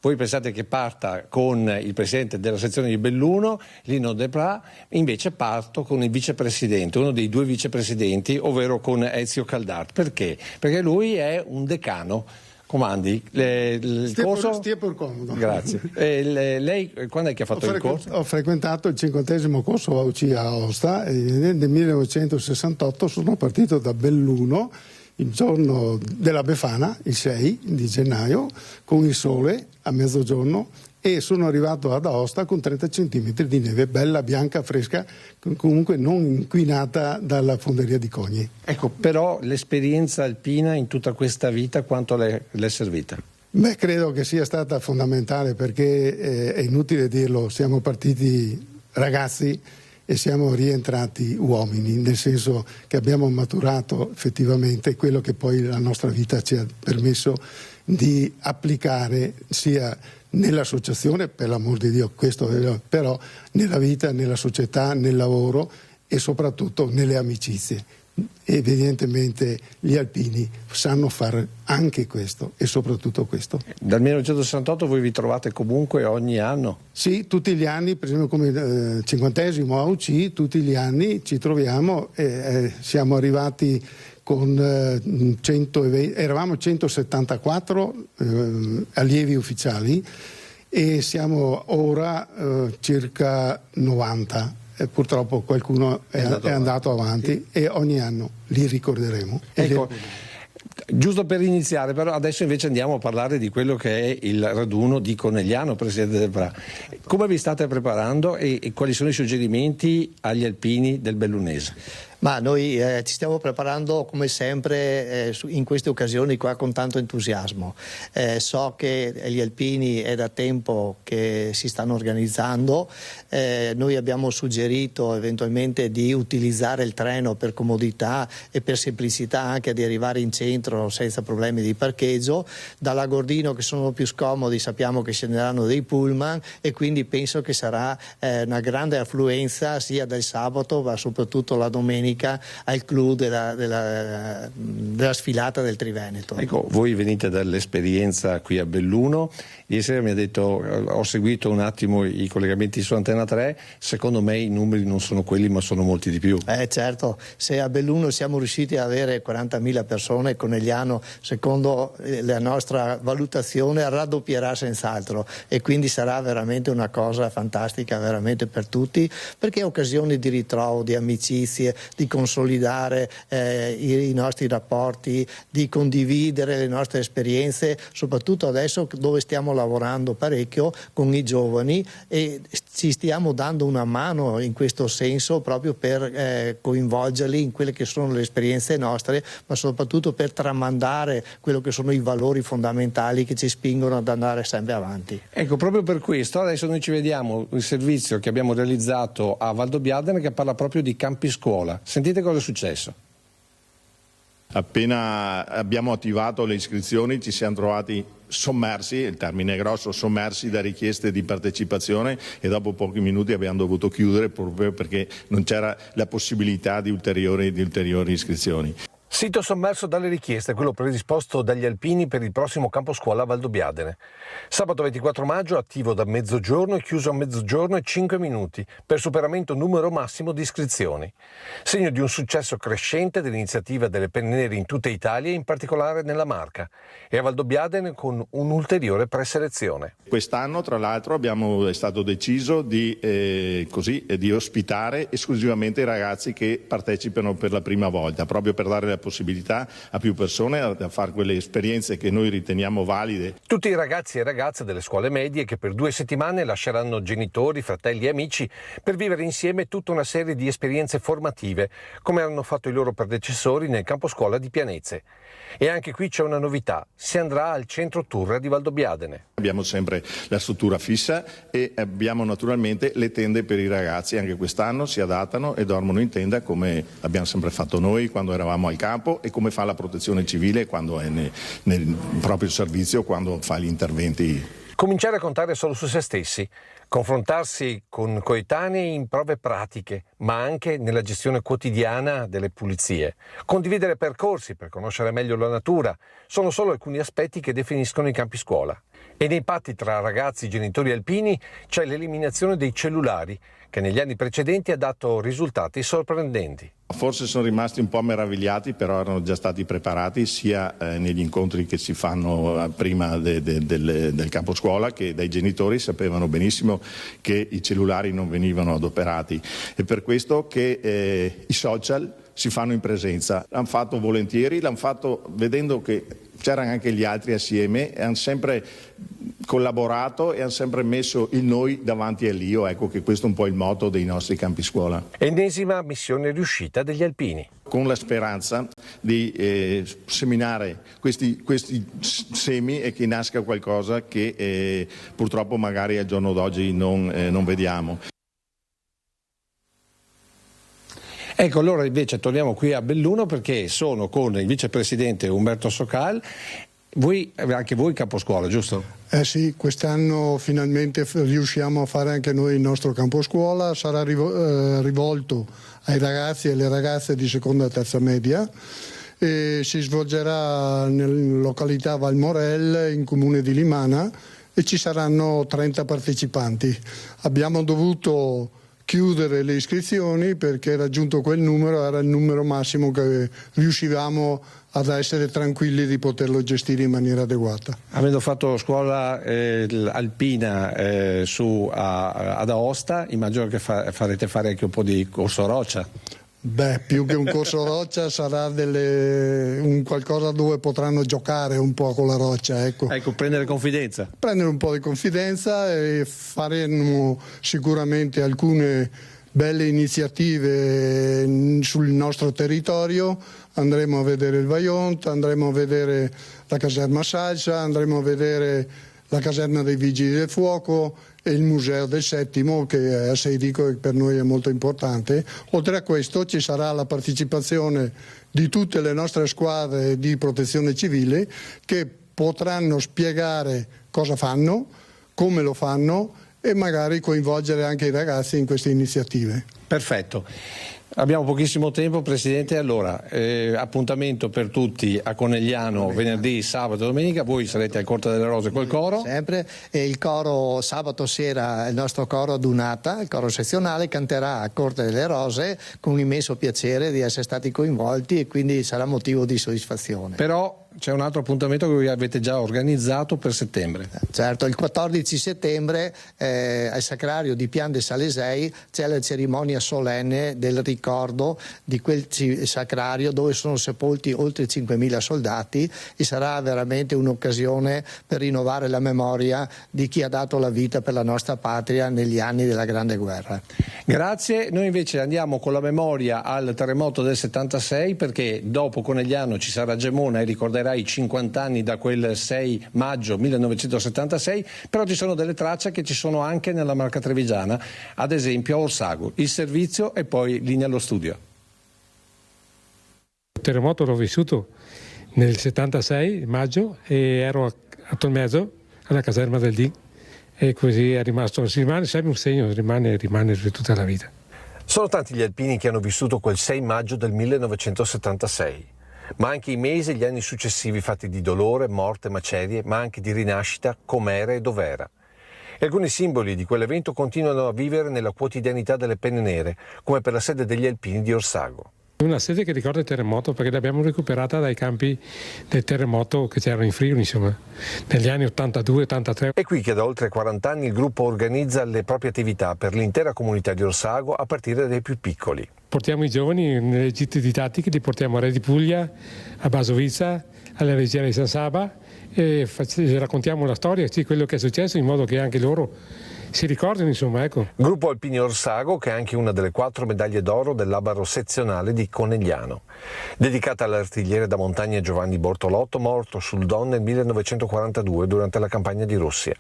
voi pensate che parta con il presidente della sezione di Belluno, Lino Depra, invece parto con il vicepresidente, uno dei due vicepresidenti, ovvero con Ezio Caldart. Perché? Perché lui è un decano. Comandi il corso? Stia per comodo. Grazie. Lei quando è che ha fatto il corso? Ho frequentato il 50° corso AUC a Aosta e nel 1968 sono partito da Belluno il giorno della Befana, il 6 di gennaio, con il sole a mezzogiorno, e sono arrivato ad Aosta con 30 centimetri di neve, bella, bianca, fresca, comunque non inquinata dalla fonderia di Cogni. Ecco, però l'esperienza alpina in tutta questa vita quanto le è servita? Beh, credo che sia stata fondamentale, perché è inutile dirlo, siamo partiti ragazzi e siamo rientrati uomini, nel senso che abbiamo maturato effettivamente quello che poi la nostra vita ci ha permesso di applicare sia nell'associazione, per l'amor di Dio, questo però nella vita, nella società, nel lavoro e soprattutto nelle amicizie. Evidentemente gli alpini sanno fare anche questo e soprattutto questo. Dal 1968 voi vi trovate comunque ogni anno? Sì, tutti gli anni, per esempio come 50° AUC, tutti gli anni ci troviamo e siamo arrivati con 120, eravamo 174 allievi ufficiali e siamo ora circa 90. Purtroppo qualcuno è andato avanti e ogni anno li ricorderemo. Ecco, giusto per iniziare, però adesso invece andiamo a parlare di quello che è il raduno di Conegliano, Presidente Depra. Come vi state preparando e quali sono i suggerimenti agli alpini del bellunese? Ma noi ci stiamo preparando come sempre in queste occasioni qua con tanto entusiasmo. So che gli alpini è da tempo che si stanno organizzando, noi abbiamo suggerito eventualmente di utilizzare il treno per comodità e per semplicità anche di arrivare in centro senza problemi di parcheggio. Da Lagordino, che sono più scomodi, sappiamo che scenderanno dei pullman e quindi penso che sarà una grande affluenza sia del sabato ma soprattutto la domenica al clou della sfilata del Triveneto. Ecco, voi venite dall'esperienza qui a Belluno, ieri sera mi ha detto, ho seguito un attimo i collegamenti su Antena 3, secondo me i numeri non sono quelli ma sono molti di più. Certo, se a Belluno siamo riusciti ad avere 40.000 persone, Conegliano secondo la nostra valutazione raddoppierà senz'altro e quindi sarà veramente una cosa fantastica veramente per tutti, perché è occasione di ritrovo, di amicizie, di consolidare i nostri rapporti, di condividere le nostre esperienze, soprattutto adesso dove stiamo lavorando parecchio con i giovani e ci stiamo dando una mano in questo senso proprio per coinvolgerli in quelle che sono le esperienze nostre, ma soprattutto per tramandare quello che sono i valori fondamentali che ci spingono ad andare sempre avanti. Ecco, proprio per questo adesso noi ci vediamo il servizio che abbiamo realizzato a Valdobbiadene che parla proprio di campi scuola. Sentite cosa è successo. Appena abbiamo attivato le iscrizioni ci siamo trovati sommersi, il termine è grosso, sommersi da richieste di partecipazione e dopo pochi minuti abbiamo dovuto chiudere proprio perché non c'era la possibilità di ulteriori iscrizioni. Sito sommerso dalle richieste, quello predisposto dagli alpini per il prossimo campo scuola a Valdobbiadene. Sabato 24 maggio attivo da mezzogiorno e chiuso a mezzogiorno e 5 minuti per superamento numero massimo di iscrizioni. Segno di un successo crescente dell'iniziativa delle Penne Nere in tutta Italia e in particolare nella Marca e a Valdobbiadene con un'ulteriore preselezione. Quest'anno tra l'altro è stato deciso di ospitare esclusivamente i ragazzi che partecipano per la prima volta, proprio per dare la possibilità a più persone a fare quelle esperienze che noi riteniamo valide. Tutti i ragazzi e ragazze delle scuole medie che per 2 settimane lasceranno genitori, fratelli e amici per vivere insieme tutta una serie di esperienze formative, come hanno fatto i loro predecessori nel campo scuola di Pianezze. E anche qui c'è una novità, si andrà al centro tour di Valdobbiadene. Abbiamo sempre la struttura fissa e abbiamo naturalmente le tende per i ragazzi, anche quest'anno si adattano e dormono in tenda come abbiamo sempre fatto noi quando eravamo al campo e come fa la protezione civile quando è nel proprio servizio, quando fa gli interventi. Cominciare a contare solo su se stessi, confrontarsi con coetanei in prove pratiche, ma anche nella gestione quotidiana delle pulizie. Condividere percorsi per conoscere meglio la natura sono solo alcuni aspetti che definiscono i campi scuola. E nei patti tra ragazzi e genitori alpini c'è l'eliminazione dei cellulari, che negli anni precedenti ha dato risultati sorprendenti. Forse sono rimasti un po' meravigliati, però erano già stati preparati sia negli incontri che si fanno prima del campo scuola, che dai genitori sapevano benissimo che i cellulari non venivano adoperati. È per questo che i social si fanno in presenza. L'hanno fatto volentieri, l'hanno fatto vedendo che c'erano anche gli altri assieme, e hanno sempre collaborato e hanno sempre messo il noi davanti all'io. Ecco che questo è un po' il motto dei nostri campi scuola. Ennesima missione riuscita degli alpini. Con la speranza di seminare questi semi e che nasca qualcosa che purtroppo magari al giorno d'oggi non vediamo. Ecco, allora invece torniamo qui a Belluno, perché sono con il vicepresidente Umberto Socal. Anche voi caposcuola, giusto? Sì, quest'anno finalmente riusciamo a fare anche noi il nostro camposcuola. Sarà rivolto ai ragazzi e alle ragazze di seconda e terza media e si svolgerà nella località Valmorel, in comune di Limana, e ci saranno 30 partecipanti. Abbiamo dovuto chiudere le iscrizioni perché raggiunto quel numero era il numero massimo che riuscivamo ad essere tranquilli di poterlo gestire in maniera adeguata. Avendo fatto scuola alpina ad Aosta, immagino che farete fare anche un po' di corso roccia. Beh, più che un corso roccia sarà un qualcosa dove potranno giocare un po' con la roccia. Ecco, prendere confidenza. Prendere un po' di confidenza e faremo sicuramente alcune belle iniziative sul nostro territorio. Andremo a vedere il Vajont, andremo a vedere la caserma Salsa, andremo a vedere la caserma dei Vigili del Fuoco e il Museo del Settimo, che è a Sedico e per noi è molto importante. Oltre a questo ci sarà la partecipazione di tutte le nostre squadre di protezione civile, che potranno spiegare cosa fanno, come lo fanno e magari coinvolgere anche i ragazzi in queste iniziative. Perfetto. Abbiamo pochissimo tempo, Presidente, allora appuntamento per tutti a Conegliano venerdì, sabato e domenica. Voi sarete al Corte delle Rose col coro? Sempre, e il coro sabato sera, il nostro coro Dunata, il coro sezionale, canterà a Corte delle Rose con un immenso piacere di essere stati coinvolti, e quindi sarà motivo di soddisfazione. Però c'è un altro appuntamento che voi avete già organizzato per settembre. Certo, il 14 settembre al Sacrario di Pian de Salesei c'è la cerimonia solenne del ricordo di quel sacrario dove sono sepolti oltre 5.000 soldati, e sarà veramente un'occasione per rinnovare la memoria di chi ha dato la vita per la nostra patria negli anni della Grande Guerra. Grazie, noi invece andiamo con la memoria al terremoto del 76, perché dopo Conegliano ci sarà Gemona e ricorderà i 50 anni da quel 6 maggio 1976, però ci sono delle tracce che ci sono anche nella Marca Trevigiana, ad esempio a Orsago. Il servizio e poi linea allo studio. Il terremoto l'ho vissuto nel 76 maggio e ero a Tolmezzo alla caserma del DIN, e così è rimasto, si rimane sempre un segno, rimane per tutta la vita. Sono tanti gli alpini che hanno vissuto quel 6 maggio del 1976. Ma anche i mesi e gli anni successivi fatti di dolore, morte, macerie, ma anche di rinascita, com'era e dov'era. E alcuni simboli di quell'evento continuano a vivere nella quotidianità delle penne nere, come per la sede degli alpini di Orsago. Una sede che ricorda il terremoto, perché l'abbiamo recuperata dai campi del terremoto che c'erano in Friuli, insomma, negli anni 82-83. È qui che da oltre 40 anni il gruppo organizza le proprie attività per l'intera comunità di Orsago, a partire dai più piccoli. Portiamo i giovani nelle gite didattiche, li portiamo a Re di Puglia, a Basovizza, alla Reggiana di San Saba, e raccontiamo la storia, quello che è successo, in modo che anche loro si ricordano, insomma, ecco. Gruppo Alpini Orsago, che è anche una delle 4 medaglie d'oro dell'Abaro sezionale di Conegliano, dedicata all'artigliere da montagna Giovanni Bortolotto, morto sul Don nel 1942 durante la campagna di Russia.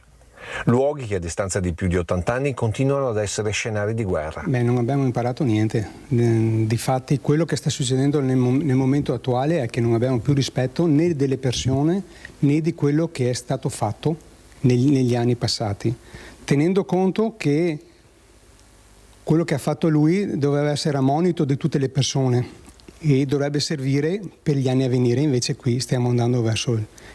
Luoghi che a distanza di più di 80 anni continuano ad essere scenari di guerra. Beh, non abbiamo imparato niente. Difatti quello che sta succedendo nel momento attuale è che non abbiamo più rispetto né delle persone né di quello che è stato fatto negli anni passati, tenendo conto che quello che ha fatto lui doveva essere a monito di tutte le persone, e dovrebbe servire per gli anni a venire, invece qui stiamo andando verso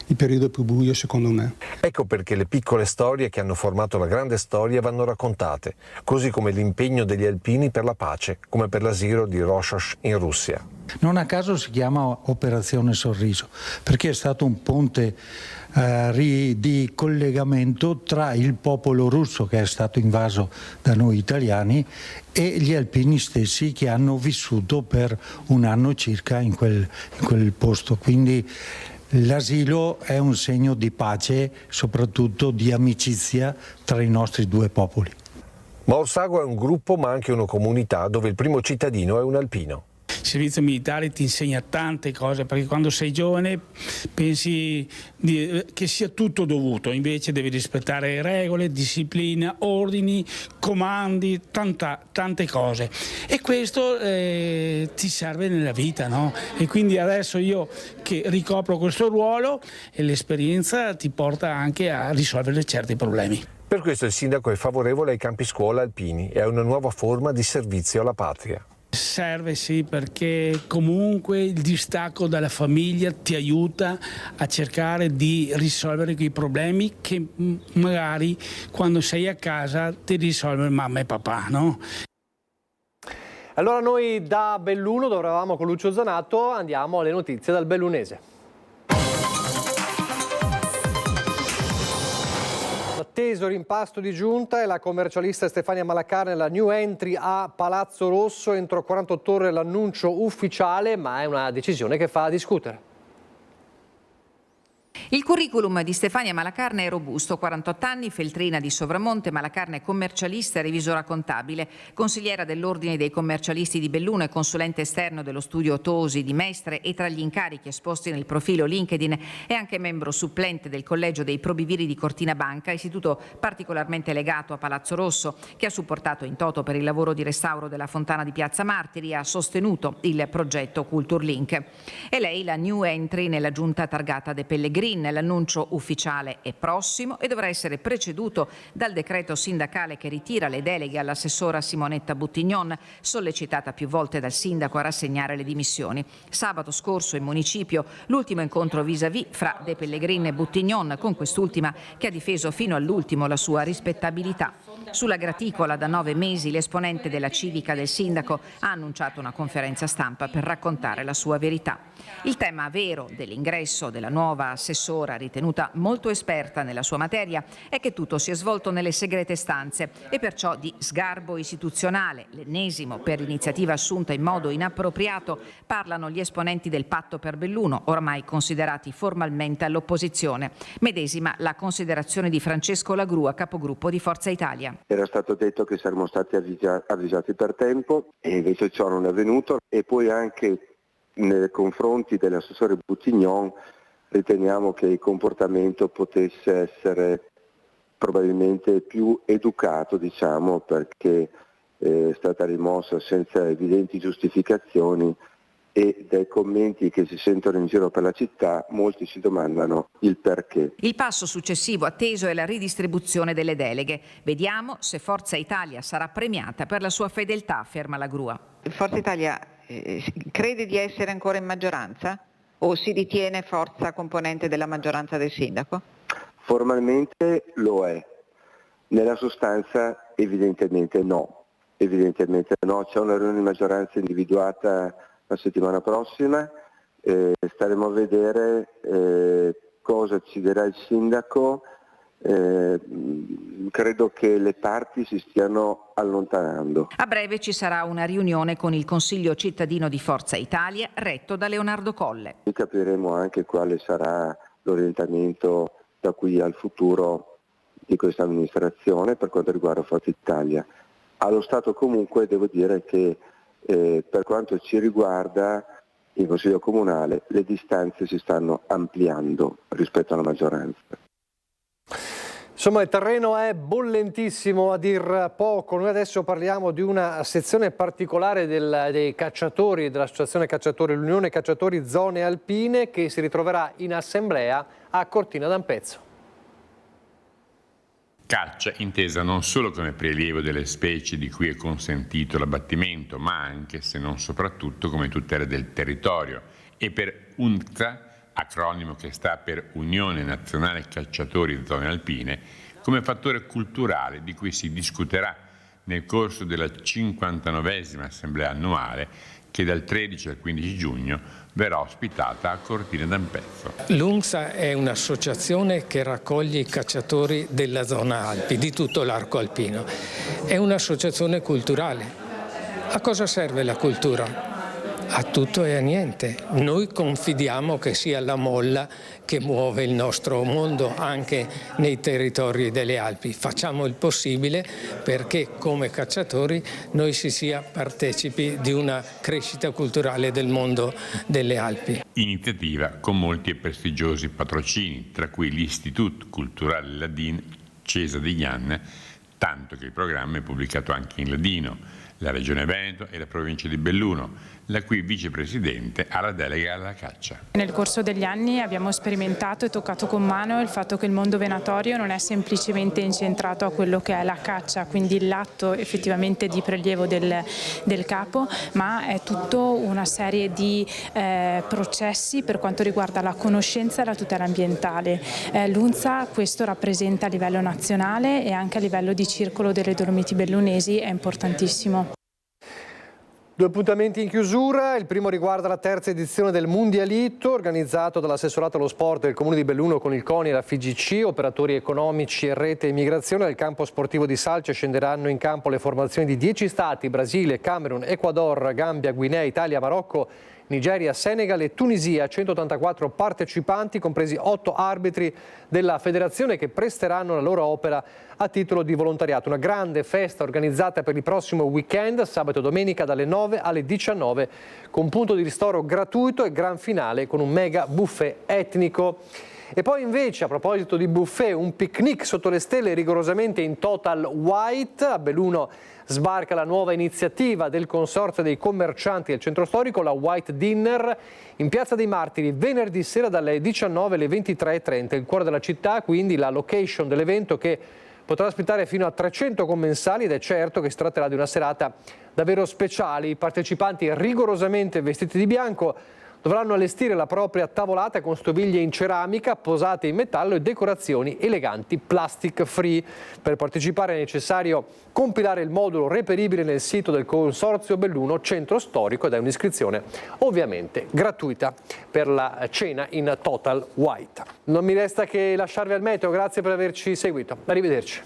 il periodo più buio secondo me. Ecco perché le piccole storie che hanno formato la grande storia vanno raccontate, così come l'impegno degli alpini per la pace, come per l'asilo di Roshosh in Russia. Non a caso si chiama Operazione Sorriso, perché è stato un ponte di collegamento tra il popolo russo che è stato invaso da noi italiani e gli alpini stessi che hanno vissuto per un anno circa in quel posto. Quindi l'asilo è un segno di pace, soprattutto di amicizia tra i nostri due popoli. Ma Orsago è un gruppo ma anche una comunità dove il primo cittadino è un alpino. Il servizio militare ti insegna tante cose, perché quando sei giovane pensi che sia tutto dovuto, invece devi rispettare regole, disciplina, ordini, comandi, tante cose, e questo ti serve nella vita, no? E quindi adesso io che ricopro questo ruolo, e l'esperienza ti porta anche a risolvere certi problemi. Per questo il sindaco è favorevole ai campi scuola alpini e a una nuova forma di servizio alla patria. Serve sì, perché comunque il distacco dalla famiglia ti aiuta a cercare di risolvere quei problemi che magari quando sei a casa ti risolve mamma e papà, no? Allora noi da Belluno, dove eravamo con Lucio Zanato, andiamo alle notizie dal bellunese. Atteso rimpasto di giunta e la commercialista Stefania Malacarne nella new entry a Palazzo Rosso. Entro 48 ore l'annuncio ufficiale, ma è una decisione che fa discutere. Il curriculum di Stefania Malacarne è robusto, 48 anni, feltrina di Sovramonte, Malacarne commercialista e revisora contabile, consigliera dell'Ordine dei Commercialisti di Belluno e consulente esterno dello studio Tosi di Mestre, e tra gli incarichi esposti nel profilo LinkedIn è anche membro supplente del Collegio dei Probiviri di Cortina Banca, istituto particolarmente legato a Palazzo Rosso, che ha supportato in toto per il lavoro di restauro della fontana di Piazza Martiri e ha sostenuto il progetto Culturlink. E lei la new entry nella giunta targata De Pellegrini. L'annuncio ufficiale è prossimo e dovrà essere preceduto dal decreto sindacale che ritira le deleghe all'assessora Simonetta Buttignon, sollecitata più volte dal sindaco a rassegnare le dimissioni. Sabato scorso in municipio l'ultimo incontro vis-à-vis fra De Pellegrini e Buttignon, con quest'ultima che ha difeso fino all'ultimo la sua rispettabilità. Sulla graticola da 9 mesi l'esponente della civica del sindaco ha annunciato una conferenza stampa per raccontare la sua verità. Il tema vero dell'ingresso della nuova assessora, ritenuta molto esperta nella sua materia, è che tutto si è svolto nelle segrete stanze e perciò di sgarbo istituzionale, l'ennesimo per l'iniziativa assunta in modo inappropriato, parlano gli esponenti del Patto per Belluno, ormai considerati formalmente all'opposizione. Medesima la considerazione di Francesco Lagrua, capogruppo di Forza Italia. Era stato detto che saremmo stati avvisati per tempo e invece ciò non è avvenuto, e poi anche nei confronti dell'assessore Buttignon riteniamo che il comportamento potesse essere probabilmente più educato, diciamo, perché è stata rimossa senza evidenti giustificazioni, e dai commenti che si sentono in giro per la città molti si domandano il perché. Il passo successivo atteso è la ridistribuzione delle deleghe. Vediamo se Forza Italia sarà premiata per la sua fedeltà, afferma Lagrua. Forza Italia crede di essere ancora in maggioranza o si ritiene forza componente della maggioranza del sindaco? Formalmente lo è, nella sostanza evidentemente no. Evidentemente no, c'è una riunione di maggioranza individuata la settimana prossima, staremo a vedere cosa ci dirà il sindaco. Credo che le parti si stiano allontanando. A breve ci sarà una riunione con il Consiglio cittadino di Forza Italia retto da Leonardo Colle. E capiremo anche quale sarà l'orientamento da qui al futuro di questa amministrazione per quanto riguarda Forza Italia. Allo Stato comunque devo dire che per quanto ci riguarda il Consiglio Comunale le distanze si stanno ampliando rispetto alla maggioranza. Insomma, il terreno è bollentissimo a dir poco. Noi adesso parliamo di una sezione particolare dei cacciatori, dell'Associazione Cacciatori, l'Unione Cacciatori Zone Alpine, che si ritroverà in assemblea a Cortina d'Ampezzo. Caccia intesa non solo come prelievo delle specie di cui è consentito l'abbattimento, ma anche, se non soprattutto, come tutela del territorio. E per UNCTA, acronimo che sta per Unione Nazionale Cacciatori Zone Alpine, come fattore culturale di cui si discuterà nel corso della 59esima Assemblea annuale che dal 13 al 15 giugno verrà ospitata a Cortina d'Ampezzo. L'UNCTA è un'associazione che raccoglie i cacciatori della zona Alpi, di tutto l'arco alpino. È un'associazione culturale. A cosa serve la cultura? A tutto e a niente. Noi confidiamo che sia la molla che muove il nostro mondo anche nei territori delle Alpi. Facciamo il possibile perché come cacciatori noi si sia partecipi di una crescita culturale del mondo delle Alpi. Iniziativa con molti e prestigiosi patrocini, tra cui l'Istitut Culturale Ladin Cesa di Ghian, tanto che il programma è pubblicato anche in ladino, la Regione Veneto e la provincia di Belluno, la cui vicepresidente ha la delega alla caccia. Nel corso degli anni abbiamo sperimentato e toccato con mano il fatto che il mondo venatorio non è semplicemente incentrato a quello che è la caccia, quindi l'atto effettivamente di prelievo del capo, ma è tutta una serie di processi per quanto riguarda la conoscenza e la tutela ambientale. L'UNCTA questo rappresenta a livello nazionale e anche a livello di circolo delle Dolomiti Bellunesi è importantissimo. Due appuntamenti in chiusura, il primo riguarda la terza edizione del Mundialito organizzato dall'assessorato allo sport del Comune di Belluno con il CONI e la FIGC, operatori economici e rete immigrazione. Al campo sportivo di Salce scenderanno in campo le formazioni di 10 stati, Brasile, Camerun, Ecuador, Gambia, Guinea, Italia, Marocco, Nigeria, Senegal e Tunisia, 184 partecipanti, compresi 8 arbitri della federazione che presteranno la loro opera a titolo di volontariato. Una grande festa organizzata per il prossimo weekend, sabato e domenica dalle 9 alle 19, con punto di ristoro gratuito e gran finale con un mega buffet etnico. E poi invece, a proposito di buffet, un picnic sotto le stelle rigorosamente in total white. A Belluno sbarca la nuova iniziativa del Consorzio dei commercianti del centro storico, la White Dinner, in Piazza dei Martiri, venerdì sera dalle 19 alle 23:30. Il cuore della città, quindi la location dell'evento che potrà ospitare fino a 300 commensali ed è certo che si tratterà di una serata davvero speciale. I partecipanti rigorosamente vestiti di bianco dovranno allestire la propria tavolata con stoviglie in ceramica, posate in metallo e decorazioni eleganti plastic free. Per partecipare è necessario compilare il modulo reperibile nel sito del Consorzio Belluno Centro Storico ed è un'iscrizione ovviamente gratuita per la cena in total white. Non mi resta che lasciarvi al meteo, grazie per averci seguito. Arrivederci.